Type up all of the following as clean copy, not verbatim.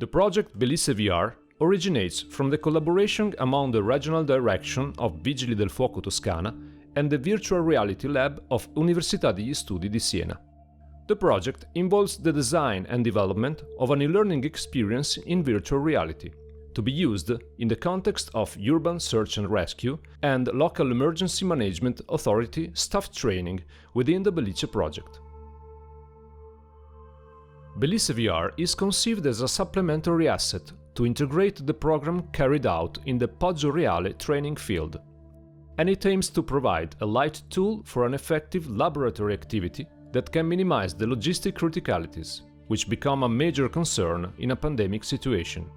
The project BELICE VR originates from the collaboration among the regional direction of Vigili del Fuoco Toscana and the virtual reality lab of Università degli Studi di Siena. The project involves the design and development of an e-learning experience in virtual reality, to be used in the context of urban search and rescue and local emergency management authority staff training within the BELICE project. BELICE VR is conceived as a supplementary asset to integrate the program carried out in the Poggio Reale training field, and it aims to provide a light tool for an effective laboratory activity that can minimize the logistic criticalities, which become a major concern in a pandemic situation.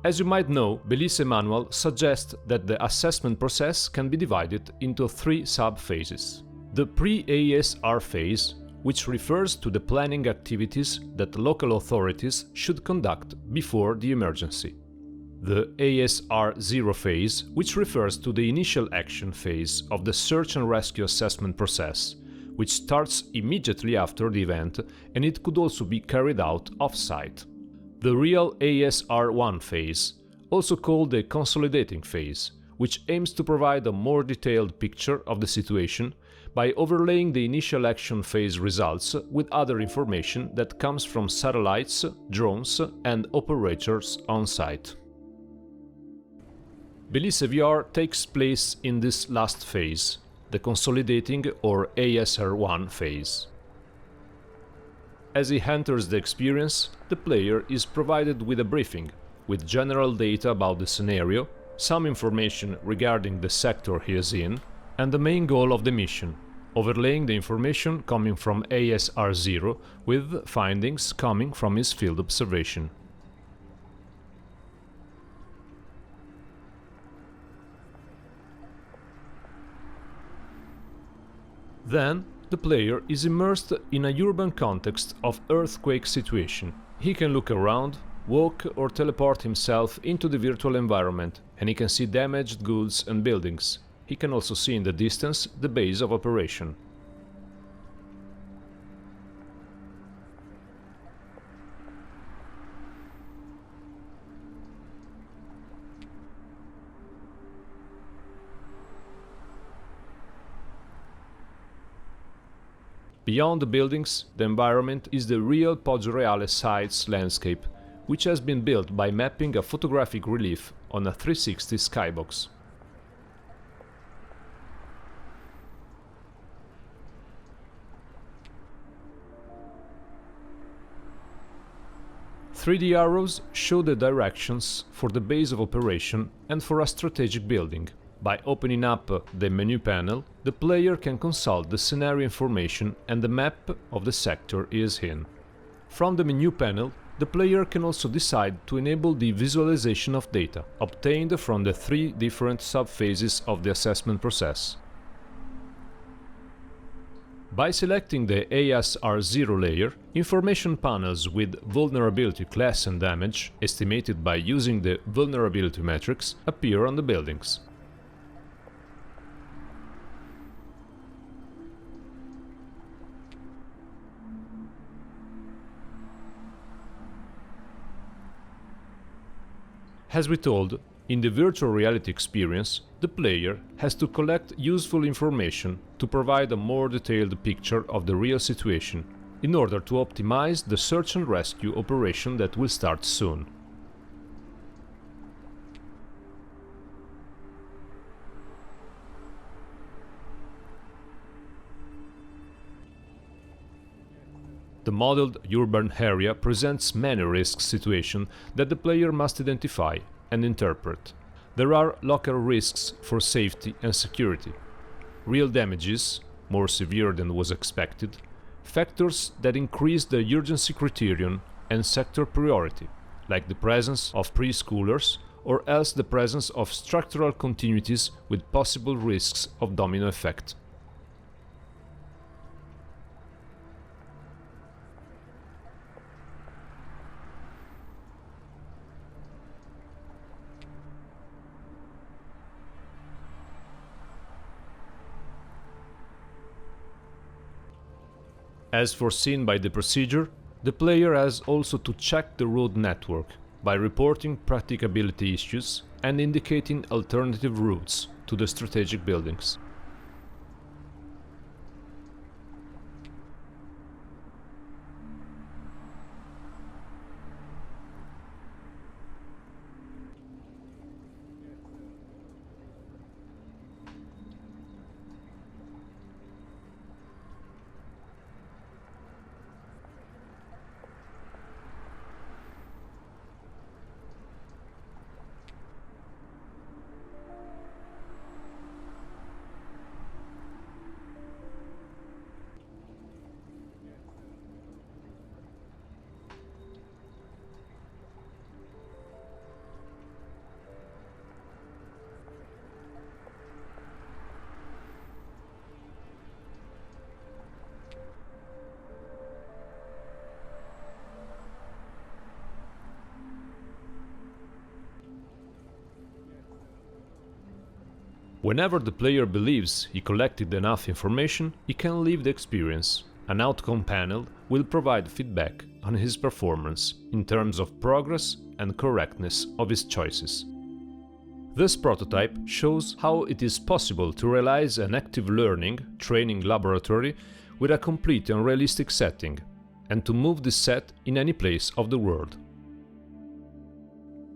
As you might know, BELICE manual suggests that the assessment process can be divided into 3 sub-phases. The pre-ASR phase, which refers to the planning activities that local authorities should conduct before the emergency. The ASR 0 phase, which refers to the initial action phase of the search and rescue assessment process, which starts immediately after the event, and it could also be carried out off-site. The real ASR 1 phase, also called the consolidating phase, which aims to provide a more detailed picture of the situation by overlaying the initial action phase results with other information that comes from satellites, drones, and operators on site. BELICE VR takes place in this last phase, the consolidating or ASR1 phase. As he enters the experience, the player is provided with a briefing, with general data about the scenario, some information regarding the sector he is in, and the main goal of the mission, overlaying the information coming from ASR0 with findings coming from his field observation. Then, the player is immersed in a urban context of earthquake situation. He can look around, walk or teleport himself into the virtual environment, and he can see damaged goods and buildings. He can also see in the distance the base of operation. Beyond the buildings, the environment is the real Poggio Reale site's landscape, which has been built by mapping a photographic relief on a 360 skybox. "3D arrows show the directions for the base of operation and for a strategic building. By opening up the menu panel, the player can consult the scenario information and the map of the sector he is in. From the menu panel, the player can also decide to enable the visualization of data obtained from the 3 different sub-phases of the assessment process. By selecting the ASR0 layer, information panels with vulnerability class and damage, estimated by using the vulnerability metrics, appear on the buildings. As we told, in the virtual reality experience, the player has to collect useful information to provide a more detailed picture of the real situation, in order to optimize the search and rescue operation that will start soon. The modeled urban area presents many risk situations that the player must identify and interpret. There are local risks for safety and security, real damages, more severe than was expected, factors that increase the urgency criterion and sector priority, like the presence of preschoolers or else the presence of structural continuities with possible risks of domino effect. As foreseen by the procedure, The player has also to check the road network by reporting practicability issues and indicating alternative routes to the strategic buildings. Whenever the player believes he collected enough information, he can leave the experience. An outcome panel will provide feedback on his performance in terms of progress and correctness of his choices. This prototype shows how it is possible to realize an active learning training laboratory with a complete and realistic setting, and to move this set in any place of the world.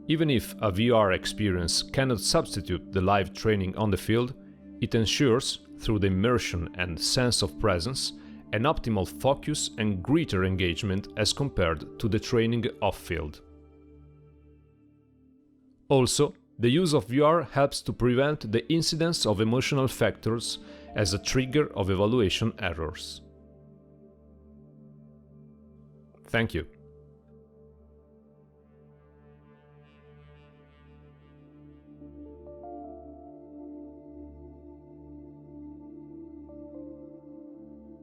Even if a VR experience cannot substitute the live training on the field, it ensures, through the immersion and sense of presence, an optimal focus and greater engagement as compared to the training off-field. Also, the use of VR helps to prevent the incidence of emotional factors as a trigger of evaluation errors. Thank you.